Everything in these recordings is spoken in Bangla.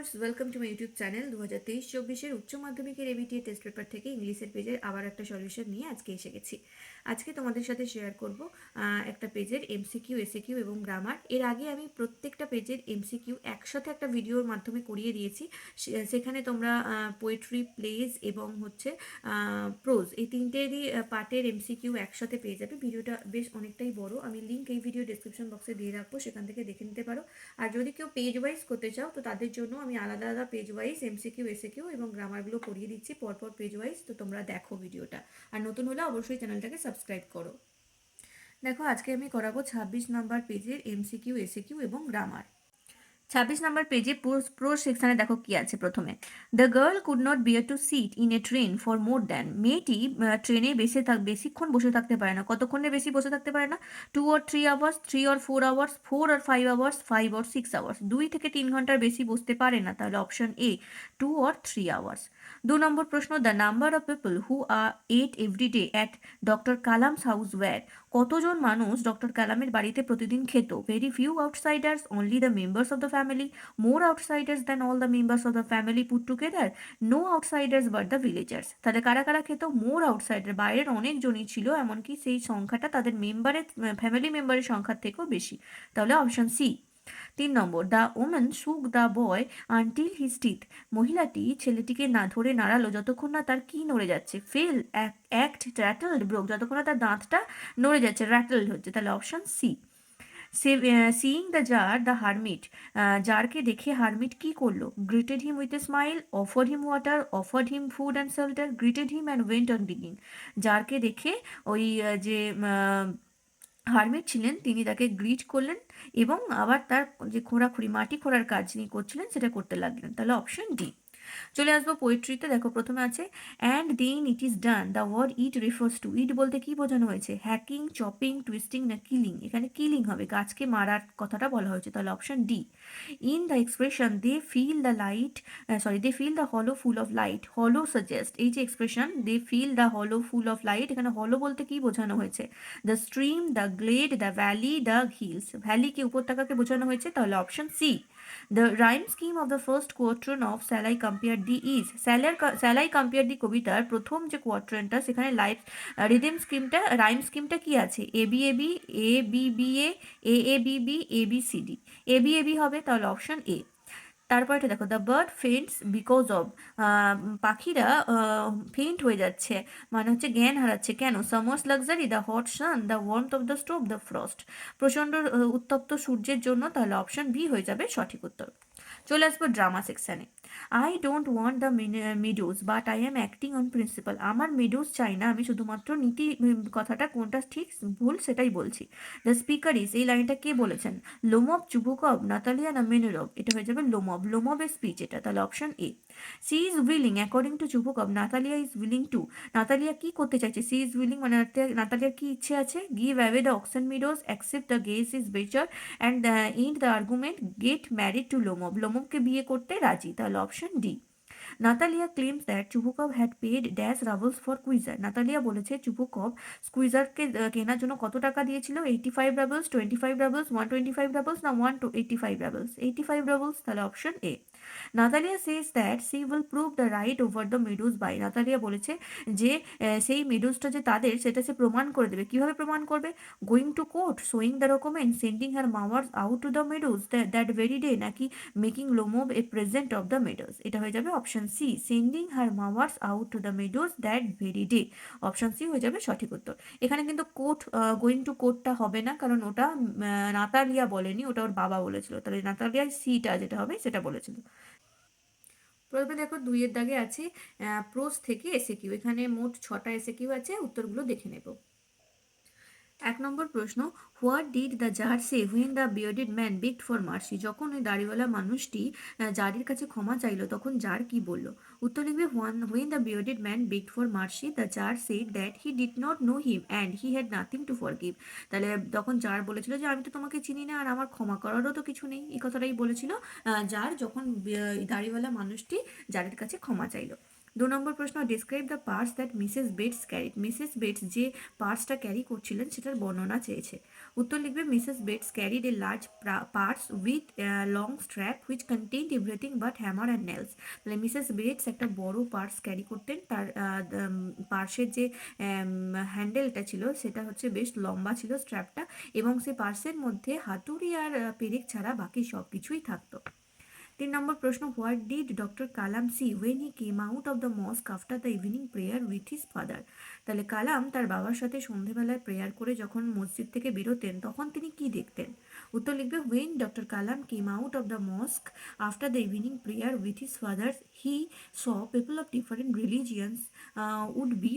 Viewers, welcome to my YouTube channel. 2023-24 উচ্চ মাধ্যমিকের এবিটিএ টেস্ট পেপার থেকে ইংলিশের পেজের আবার একটা সলিউশন নিয়ে আজকে এসে গেছি। আজকে তোমাদের সাথে শেয়ার করব একটা পেজের এমসিকিউ, এসএকিউ এবং গ্রামার। এর আগে আমি প্রত্যেকটা পেজের এমসিকিউ একসাথে একটা ভিডিওর মাধ্যমে করিয়ে দিয়েছি। সেখানে তোমরা পোয়েট্রি, প্লেজ এবং হচ্ছে প্রোজ, এই তিনটেরই পার্টের এমসিকিউ একসাথে পেয়ে যাবে। ভিডিওটা বেশ অনেকটাই বড়, আমি লিঙ্ক এই ভিডিও ডিসক্রিপশন বক্সে দিয়ে রাখবো, সেখান থেকে দেখে নিতে পারো। আর যদি কেউ পেজ ওয়াইজ করতে চাও তো তাদের জন্য আমি আলাদা আলাদা পেজ ওয়াইজ এমসিকিউ, এসএকিউ এবং গ্রামারগুলো করিয়ে দিচ্ছি পরপর পেজ ওয়াইজ। তো তোমরা দেখো ভিডিওটা, আর নতুন হলে অবশ্যই চ্যানেলটাকে সাবস্ক্রাইব করো। দেখো, আজকে আমি করাবো 26 নম্বর পেজের এমসিকিউ, এসএকিউ এবং গ্রামার। 26 নম্বর পেজে প্রো সেকশনে দেখো কি আছে। প্রথমে, the girl could not bear to sit in a train for more than. মেয়েটি ট্রেনে বেশিক্ষণ বসে থাকতে পারে না। কতক্ষণে বেশি বসে থাকতে পারে না? 2 or 3 hours, 3 or 4 hours, 4 or 5 hours, 5 or 6 hours। 2 থেকে 3 ঘন্টার বেশি বসতে পারে না, তাহলে অপশন এ 2 or 3 hours। 2 নম্বর প্রশ্ন, the number of people who ate every day at Doctor Kalam's house were. কতজন মানুষ ডক্টর কালামের বাড়িতে প্রতিদিন খেত? Very few outsiders, only the members of the family, more outsiders than all the members of the family put together, no outsiders but the villagers। তাহলে কারা কারা খেত? মোর আউটসাইডার, বাইরের অনেকজনই ছিল, এমনকি সেই সংখ্যাটা তাদের ফ্যামিলি মেম্বারের সংখ্যার থেকেও বেশি। তাহলে option C. 3 number, the woman shook the boy until his teeth. মহিলাটি ছেলেটিকে না ধরে নাড়ালো যতক্ষণ না তার কি নড়ে যাচ্ছে? Fell, ached, rattled, broke. যতক্ষণ না তার দাঁতটা নড়ে যাচ্ছে, র্যাটলড হচ্ছে। তাহলে option C. Seeing the tsar, the hermit. জারকে দেখে হারমিট কি করলো? Greeted him with a smile, offered him water, offered him food and shelter, greeted him and went on digging. জারকে দেখে ওই যে হারমিট ছিলেন তিনি তাকে গ্রিট করলেন এবং আবার তার যে খোঁড়াখুড়ি, মাটি খোঁড়ার কাজ যিনি করছিলেন সেটা করতে লাগলেন। তাহলে অপশন ডি। চলে আসবো পোয়েট্রিতে। দেখো, প্রথমে আছে and then it is done. The word it refers to. It বলতে কি বোঝানো হয়েছে? হ্যাকিং, চপিং, টুইস্টিং না কিলিং? এখানে কিলিং হবে, গাছকে মারার কথাটা বলা হয়েছে। তাহলে option D. In the expression they fill the light, they fill the hollow full of light. Hollow suggest, এই যে expression they fill the hollow full of light, এখানে হলো বলতে কি বোঝানো হয়েছে? The stream, the glade, the valley, the hills. ভ্যালিকে, উপত্যকাকে বোঝানো হয়েছে। তাহলে option C. The rhyme scheme of the first quatrain of Shall I Compare Thee is, Shall I Compare Thee কবিতার প্রথম যে কোয়াট্রেনটা, সেখানে রিদম স্কিমটা, রাইম স্কিমটা কি আছে? A B A B, A B B A B B, A B C D. A B A B হবে, তাহলে অপশন এ। তারপরে দেখো, the bird faints because of. পাখিরা ফেন্ট হয়ে যাচ্ছে, মানে হচ্ছে জ্ঞান হারাচ্ছে, কেন? Summer's luxury, the hot sun, the warmth of the stove, the frost. প্রচণ্ড উত্তপ্ত সূর্যের জন্য। তাহলে অপশন বি হয়ে যাবে সঠিক উত্তর। চলে আসবো ড্রামা সেকশানে। I don't want the meadows but I am acting on principal. আমার মিডোজ চাই না, আমি শুধুমাত্র নীতি, কথাটা কোনটা ঠিক ভুল সেটাই বলছি। দ্য স্পিকার ইজ, এই লাইনটা কে বলেছেন? লোমব, চুবুকভ, নাতালিয়া না মেনুরভ? এটা হয়ে যাবে লোমব, লোমবের স্পিচ এটা। তাহলে option A. She is willing according to Chubukov, Natalia is willing to. Natalia কি করতে চাইছে? সি ইজ উইলিং মানে নাতালিয়ার কি ইচ্ছে আছে? Give away the oxen meadows, accept the guess is better and end the argument, get married to Lomov. লোমবকে বিয়ে করতে রাজি। তাহলে option D. Natalia claims that Chubukov had paid dash roubles for Squeezer. Natalia বলেছে চুবুকভ স্কুইজারকে কেনার জন্য কত টাকা দিয়েছিল? 85 রাবলস, 25 রাবলস, 125 রাবলস না 185 রাবলস? 85 রাবলস। তাহলে option A. Natalia says that she will prove the right over the meadows by. Natalia বলেছে যে সেই মেডুজটা যে তাদের, সেটা সে প্রমাণ করে দেবে। কিভাবে প্রমাণ করবে? Going to court, showing the document, sending her mowers out to the meadows that very day, নাকি making Lomov a present of the meadows? এটা হয়ে যাবে option C, sending her mowers out to the meadows that very day. Option C হয়ে যাবে সঠিক উত্তর। এখানে কিন্তু কোর্ট, গোয়িং টু কোর্টটা হবে না, কারণ ওটা নাতালিয়া বলেনি, ওটা ওর বাবা বলেছিল। তাহলে নাতালিয়া সিটা যেটা হবে সেটা বলেছিল। প্রথমে দেখো, দুইয়ের দাগে আছে প্রোস থেকে এসএকিউ। এখানে মোট 6টা এসএকিউ আছে, উত্তরগুলো দেখে নেব। 1 নম্বর প্রশ্ন, what did the Tsar say when the bearded man begged for mercy. যখন ওই দাড়িওয়ালা মানুষটি জারের কাছে ক্ষমা চাইলো, তখন জার কি বলল? উত্তর লিখবে, when the bearded man begged for mercy the Tsar said that he did not know him and he had nothing to forgive. তাহলে তখন জার বলেছিল যে আমি তো তোমাকে চিনি না আর আমার ক্ষমা করারও তো কিছু নেই। এই কথাটাই বলেছিল জার, যখন দাড়িওয়ালা মানুষটি জারের কাছে ক্ষমা চাইলো। নম্বর প্রশ্ন, describe the parts that Mrs bets carried. Mrs bets যে পার্টসটা ক্যারি করছিলেন সেটার বর্ণনা চেয়েছে। উত্তর লিখবে, Mrs bets carried a large parts with long strap which contained everything but hammer and nails. তাহলে মিসেস বেটস একটা বড় পার্টস ক্যারি করতেন, তার পার্সের যে হ্যান্ডেলটা ছিল সেটা হচ্ছে বেশ লম্বা ছিল স্ট্র্যাপটা, এবং সেই পার্সের মধ্যে হাতুড়ি আর পেরেক ছাড়া বাকি সব কিছুই থাকতো। নম্বর প্রশ্ন, what did Doctor Kalam see when he came out of the mosque after the evening prayer with his father. তাহলে কালাম তার বাবার সাথে সন্ধেবেলায় প্রেয়ার করে যখন মসজিদ থেকে বেরোতেন তখন তিনি কি দেখতেন। উত্তর লিখবে, when Doctor Kalam came out of the mosque after the evening prayer with his father he saw people of different religions would be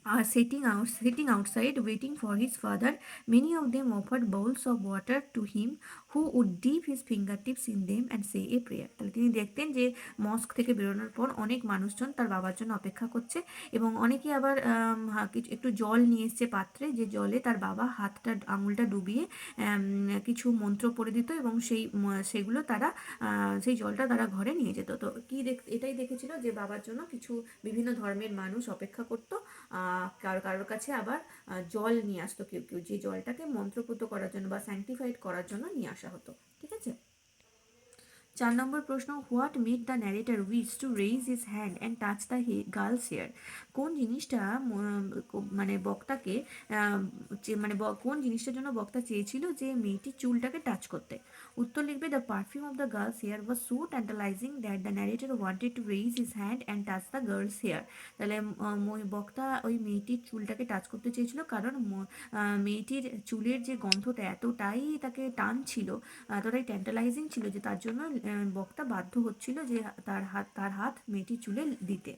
are sitting outside waiting for his father. Many of them offered bowls of water to him, who would dip his fingertips in them and say a prayer. তাহলে তিনি দেখতেন যে মস্ক থেকে বেরোনোর পর অনেক মানুষজন তার বাবার জন্য অপেক্ষা করছে, এবং অনেকে আবার একটু জল নিয়ে এসছে পাত্রে, যে জলে তার বাবা হাতটা আঙুলটা ডুবিয়ে কিছু মন্ত্র পড়ে দিত, এবং সেগুলো তারা সেই জলটা তারা ঘরে নিয়ে যেত। তো এটাই দেখেছিল যে বাবার জন্য কিছু বিভিন্ন ধর্মের মানুষ অপেক্ষা করতো, কারোর কাছে আবার জল নিয়ে আসতো, কেউ কেউ যে জলটাকে মন্ত্রপুত করার জন্য বা স্যাংটিফাইড করার জন্য নিয়ে আসা হতো। ঠিক আছে। নম্বর প্রশ্ন, what made the narrator wish to raise his hand and touch the girl's hair. কোন জিনিসটা মানে বক্তাকে কোন জিনিসটার জন্য বক্তা চেয়েছিল যে মেয়েটির চুলটাকে টাচ করতে। উত্তর লিখবে, the perfume of the girl's hair was so tantalising that the narrator wanted to raise his hand and touch the girl's hair. তাহলে বক্তা ওই মেয়েটির চুলটাকে টাচ করতে চেয়েছিল, কারণ মেয়েটির চুলের যে গন্ধটা এতটাই তাকে টান ছিল, এতটাই ট্যান্টালাইজিং ছিল, যে তার জন্য বক্তা বাধ্য হচ্ছিল যে তার হাত মেয়েটির চুলে দিতে।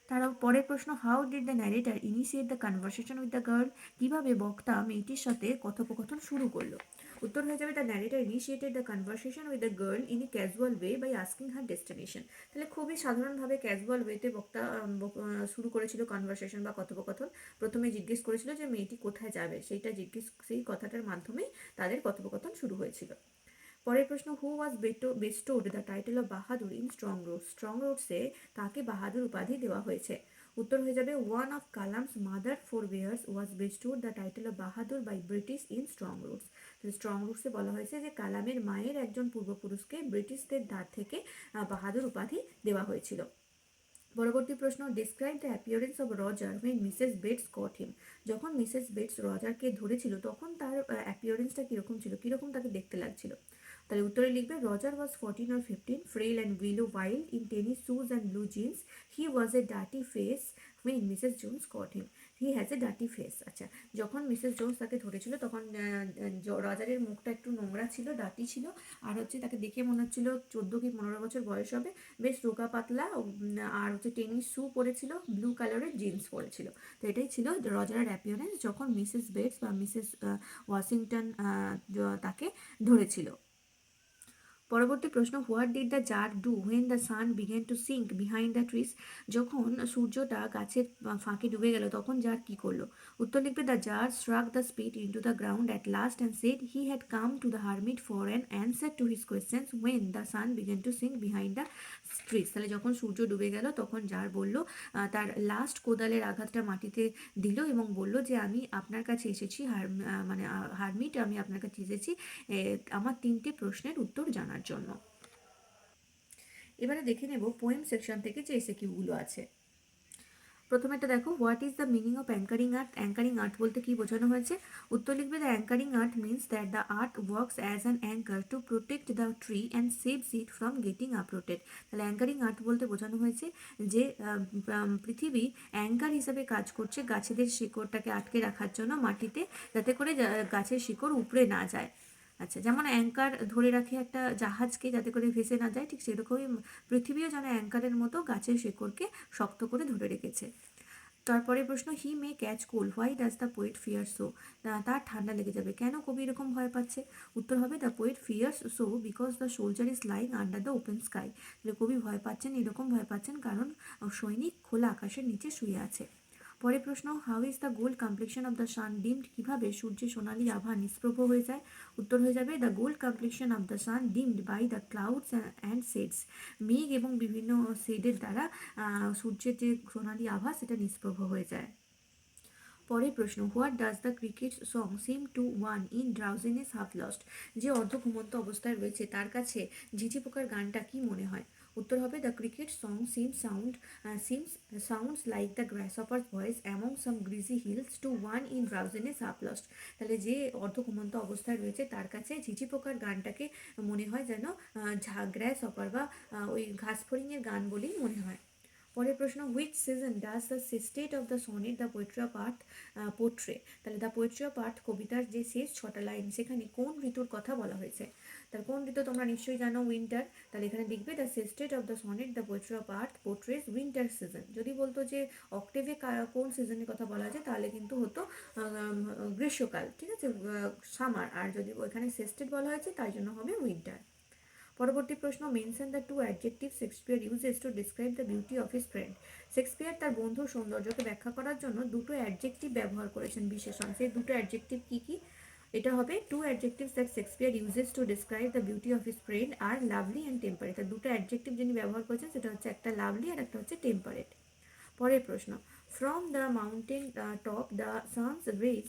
তার পরের প্রশ্ন, how did the narrator initiate the conversation with the girl. কিভাবে বক্তা মেয়েটির সাথে কথোপকথন শুরু করলো। উত্তর হয়ে যাবে, the narrator initiated the conversation with the girl in a casual way by asking her destination. তাহলে খুবই সাধারণভাবে ক্যাজুয়াল ওয়েতে বক্তা শুরু করেছিল কনভারসেশন বা কথোপকথন। প্রথমে জিজ্ঞেস করেছিল যে মেয়েটি কোথায় যাবে, সেই কথাটার মাধ্যমেই তাদের কথোপকথন শুরু হয়েছিল। পরের প্রশ্ন, who was bestowed the title of Bahadur in Strong Roots. Strong রোডসে কাকে বাহাদুর উপাধি দেওয়া হয়েছে। উত্তর হয়ে যাবে, one of Kalam's mother forebears was bestowed the title of Bahadur by British in Strong Roots. Strong রোডসে বলা হয়েছে যে কালামের মায়ের একজন পূর্বপুরুষকে ব্রিটিশদের দ্বার থেকে বাহাদুর উপাধি দেওয়া হয়েছিল। পরবর্তী প্রশ্ন, describe the appearance of Roger when Mrs Bates caught him. যখন মিসেস বেটস রজারকে ধরেছিল তখন তার অ্যাপিয়ারেন্সটা কীরকম ছিল, কীরকম তাকে দেখতে লাগছিল। তাহলে উত্তরে লিখবে, Roger was 14 or 15, frail and willow while in tennis shoes and blue jeans. He was a dirty face when Mrs. Jones caught him. He has a dirty face. আচ্ছা, যখন মিসেস জোন্স তাকে ধরেছিল তখন রজারের মুখটা একটু নোংরা ছিল, ডাটি ছিল, আর হচ্ছে তাকে দেখে মনে হচ্ছিল 14 কি 15 বছর বয়স হবে, বেশ রোগা পাতলা, আর হচ্ছে টেনিস শু পরেছিল, ব্লু কালারের জিন্স পরেছিল। তো এটাই ছিল রজারের অ্যাপিয়ারেন্স যখন মিসেস বেটস বা মিসেস ওয়াশিংটন তাকে ধরেছিল। পরবর্তী প্রশ্ন, what did the Tsar do when the sun began to sink behind the trees. যখন সূর্যটা গাছের ফাঁকে ডুবে গেল তখন জার কি করলো। উত্তর লিখবে, the Tsar struck the spade into the ground at last and said he had come to the hermit for an answer to his questions when the sun began to sink behind the trees. তাহলে যখন সূর্য ডুবে গেল তখন জার বলল, তার লাস্ট কোদালের আঘাতটা মাটিতে দিল এবং বলল যে আমি আপনার কাছে এসেছি, হারমিট, আমি আপনার কাছে এসেছি আমার 3টে প্রশ্নের উত্তর জানার জন্য। এবারে দেখে নেব পোয়েম সেকশন থেকে যে এসএকিউগুলো আছে। প্রথমেটা দেখো, what is the meaning of anchoring earth. Anchoring earth বলতে কি বোঝানো হয়েছে। উত্তর লিখবে, the anchoring earth means that the earth works as an anchor to protect the tree and saves it from getting uprooted. তাহলে অ্যাঙ্কারিং আর্থ বলতে বোঝানো হয়েছে যে পৃথিবী অ্যাঙ্কার হিসাবে কাজ করছে গাছেদের শিকড়টাকে আটকে রাখার জন্য মাটিতে, যাতে করে গাছের শিকড় উপড়ে না যায়। আচ্ছা, যেমন অ্যাঙ্কার ধরে রাখে একটা জাহাজকে যাতে করে ভেসে না যায়, ঠিক সেরকমই পৃথিবীও যেন অ্যাঙ্কারের মতো গাছের শিকড়কে শক্ত করে ধরে রেখেছে। তারপরে প্রশ্ন, he may catch cold why does the poet fear so. তার ঠান্ডা লেগে যাবে, কেন কবি এরকম ভয় পাচ্ছে। উত্তর হবে, the poet fears so because the soldier is lying under the open sky. কবি ভয় পাচ্ছেন, এরকম ভয় পাচ্ছেন কারণ সৈনিক খোলা আকাশের নিচে শুয়ে আছে। পরে প্রশ্ন, how is the gold complexion of the sun deemed, কীভাবে সূর্যের সোনালী আভা নিষ্প্রভ হয়ে যায়? উত্তর হয়ে যাবে the gold complexion of the sun dimmed by the clouds and shades. মেঘ এবং বিভিন্ন শেডের দ্বারা সূর্যের যে সোনালী আভা সেটা নিষ্প্রভ হয়ে যায়। পরের প্রশ্ন, what does the cricket song seem to one in drowsiness half lost, যে অর্ধ ঘুমন্ত অবস্থায় রয়েছে তার কাছে ঝিঝি পোকার গানটা কি মনে হয়? উত্তর হবে the cricket song sounds like the grasshopper's voice among some grassy hills to one in drowsiness half lost. তাহলে যে অর্ধ ঘুমন্ত অবস্থায় রয়েছে তার কাছে ঝিঝি পোকার গানটাকে মনে হয় যেন গ্রাসহপার বা ওই ঘাসফড়িংয়ের গান বলেই মনে হয়। পরের প্রশ্ন, which season does the sestet of the sonnet the poetry of earth portray, তাহলে দ্য পোয়েট্রি অফ আর্থ কবিতার যে শেষ 6টা লাইন সেখানে কোন ঋতুর কথা বলা হয়েছে? তার কোন ঋতু তোমরা নিশ্চয়ই জানো, উইন্টার। তাহলে এখানে লিখবে the sestet of the sonnet the poetry of earth portrays winter season. যদি বলতো যে অক্টেভে কোন সিজনের কথা বলা আছে তাহলে কিন্তু হতো গ্রীষ্মকাল, ঠিক আছে, সামার। আর যদি ওইখানে সেস্টেড বলা হয়েছে তাই জন্য হবে উইন্টার। পরবর্তী প্রশ্ন, mention the two adjectives Shakespeare uses to describe the beauty of his friend. Shakespeare তার বন্ধুর সৌন্দর্যকে ব্যাখ্যা করার জন্য দুটো অ্যাডজেক্টিভ ব্যবহার করেছেন, বিশেষণ। সেই দুটো অ্যাডজেক্টিভ কী কী? এটা হবে two adjectives that Shakespeare uses to describe the beauty of his friend are lovely and temperate. দুটো অ্যাডজেক্টিভ যিনি ব্যবহার করেছেন সেটা হচ্ছে একটা লাভলি আর একটা হচ্ছে টেম্পারেট। পরের প্রশ্ন, from the mountain top the sun's rays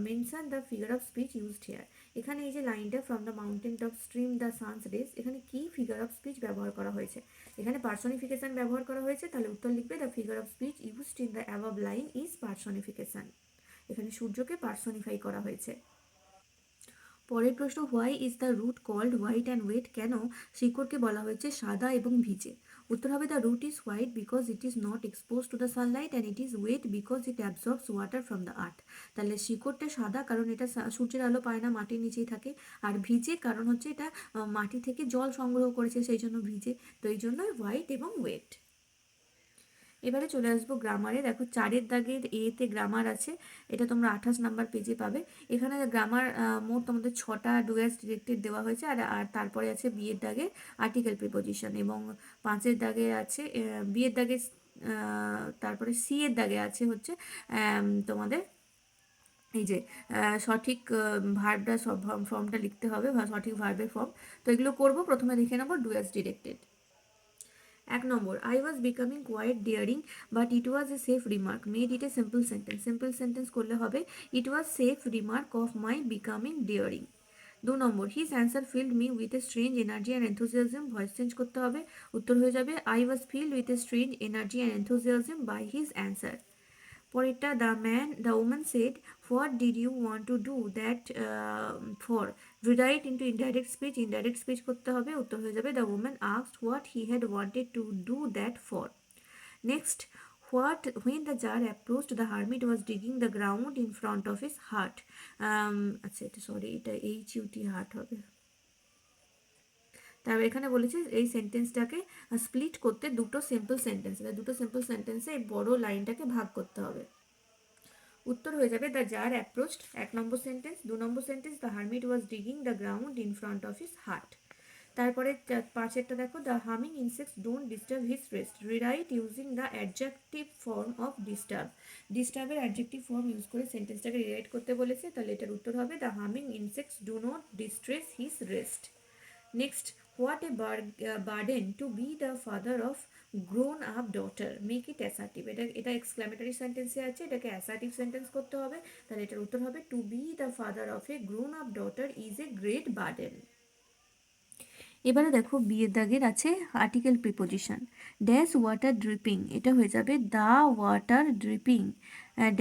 mention the figure of speech used here. এখানে এই যে লাইনটা from the mountain top stream the sun's rays, এখানে কি ফিগার অফ স্পিচ ব্যবহার করা হয়েছে? এখানে পার্সনিফিকেশন ব্যবহার করা হয়েছে, তাহলে উত্তর লিখবে the figure of speech used in the above line is personification. এখানে সূর্যকে পার্সনিফাই করা হয়েছে। পরের প্রশ্ন, why is the root called white and wet, কেন শিকড়কে বলা হয়েছে সাদা এবং ভিজে? উত্তর হবে the root is white because it is not expose to the sunlight and it is wet because it absorbs water from the earth. তাহলে শিকড়টা সাদা কারণ এটা সূর্যের আলো পায় না, মাটির নিচেই থাকে। আর ভিজে কারণ হচ্ছে এটা মাটি থেকে জল সংগ্রহ করেছে, সেই জন্য ভিজে। তো এই জন্য হোয়াইট এবং ওয়েট। এবারে চলে আসবো গ্রামারে। দেখো 4-এর দাগের এতে গ্রামার আছে, এটা তোমরা 28 নাম্বার পেজে পাবে। এখানে গ্রামার মোট তোমাদের 6টা ডুয়াস ডিরেক্টেড দেওয়া হয়েছে, আর আর তারপরে আছে বিয়ের দাগে আর্টিকেল প্রিপোজিশন, এবং 5-এর দাগে আছে বিয়ের দাগে, তারপরে সি এর দাগে আছে হচ্ছে তোমাদের এই যে সঠিক ভার্বটা, সব ফর্মটা লিখতে হবে, সঠিক ভার্বের ফর্ম। তো এগুলো করবো, প্রথমে দেখে নেবো Dooars directed. 1 number, I was becoming quite daring but it was a safe remark made it a simple sentence. Simple sentence করলে হবে it was safe remark of my becoming daring. 2 number, his answer filled me with a strange energy and enthusiasm. Voice change করতে হবে, উত্তর হয়ে যাবে I was filled with a strange energy and enthusiasm by his answer. পরেরটা, the woman said, what did you want to do that for? Rewrite into indirect speech. Indirect speech করতে হবে, উত্তর হয়ে যাবে the woman asked what he had wanted to do that for. Next, when the jar approached, the hermit was digging the ground in front of his hut. আচ্ছা এটা সরি, এটা HUT হার্ট হবে। তারপর এখানে বলেছে এই সেন্টেন্সটাকে স্প্লিট করতে দুটো সিম্পল সেন্টেন্স, দুটো সিম্পল সেন্টেন্সে এই বড় লাইনটাকে ভাগ করতে হবে। উত্তর হয়ে যাবে the tsar approached 1 number sentence. 2 number sentence the hermit was digging the ground in front of his hut. তারপরে 5-এরটা দেখো, the humming insects don't disturb his rest. Rewrite using the adjective form of disturb. ডিস্টার্বের অ্যাডজেক্টিভ ফর্ম ইউজ করে সেন্টেন্সটাকে রিরাইট করতে বলেছে, তাহলে এটার উত্তর হবে the humming insects do not distress his rest. Next, what a burden to be the father of grown up daughter, make it assertive. এটা এক্সক্লামেটরি সেন্টেন্সে আছে, এটাকে অ্যাসার্টিভ সেন্টেন্স করতে হবে, তাহলে এটার উত্তর হবে to be the father of a grown up daughter is a great burden. এবারে দেখো বিয়ের দাগের আছে article preposition. Dash water dripping, এটা হয়ে যাবে the water dripping.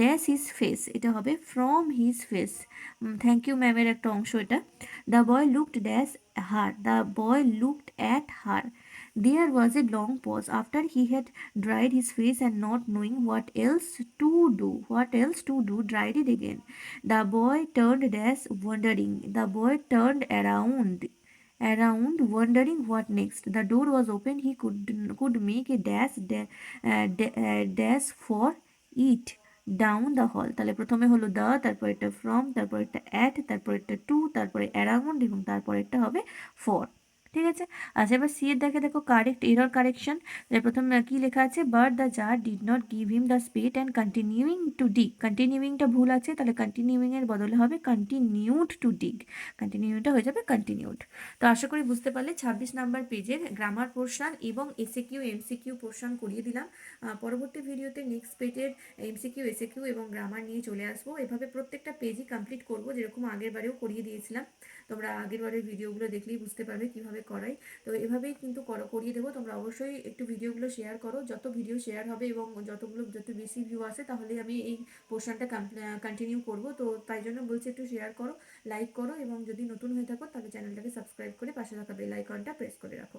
Dash his face, এটা হবে from his face. Thank you ম্যামের একটা অংশ এটা। The boy looked dash her, the boy looked at her. There was a long pause after he had dried his face and not knowing what else to do, dried it again. The boy turned dash wondering. The boy turned around wondering what next. The door was open. He could make a dash for it down the hall. তাহলে প্রথমে হলো the, তারপর এটা from, তারপর এটা at, তারপর এটা to, তারপরে around এবং তারপর এটা হবে for. ঠিক আছে? আচ্ছা, এবার সি এর দেখো কারেক্ট এরর কারেকশন। প্রথম কি লেখা আছে? But the tsar did not give him the spade and continuing to dig. কন্টিনিউইংটা ভুল আছে, তাহলে কন্টিনিউইং এর বদলে হবে কন্টিনিউড টু ডিগ। কন্টিনিউটা হয়ে যাবে কন্টিনিউড। তো আশা করি বুঝতে পারলে 26 নাম্বার পেজের গ্রামার পোর্শন এবং এসএকিউ এমসিকিউ পোর্শন করিয়ে দিলাম। পরবর্তী ভিডিওতে নেক্সট পেজের এমসিকিউ এসএকিউ এবং গ্রামার নিয়ে চলে আসবো। এভাবে প্রত্যেকটা পেজই কমপ্লিট করব, যেরকম আগের বারেও করিয়ে দিয়েছিলাম। তোমরা আগের বারের ভিডিওগুলো দেখলেই বুঝতে পারবে কিভাবে করাই। তো এভাবেই কিন্তু করিয়ে দেবো। তোমরা অবশ্যই একটু ভিডিওগুলো শেয়ার করো। যত ভিডিও শেয়ার হবে এবং যত বেশি ভিউ আসে, তাহলে আমি এই পোর্শনটা কন্টিনিউ করব। তো তাই জন্য বলছি একটু শেয়ার করো, লাইক করো, এবং যদি নতুন হয়ে থাকো তাহলে চ্যানেলটাকে সাবস্ক্রাইব করে পাশে থাকা বেল আইকনটা প্রেস করে রাখো।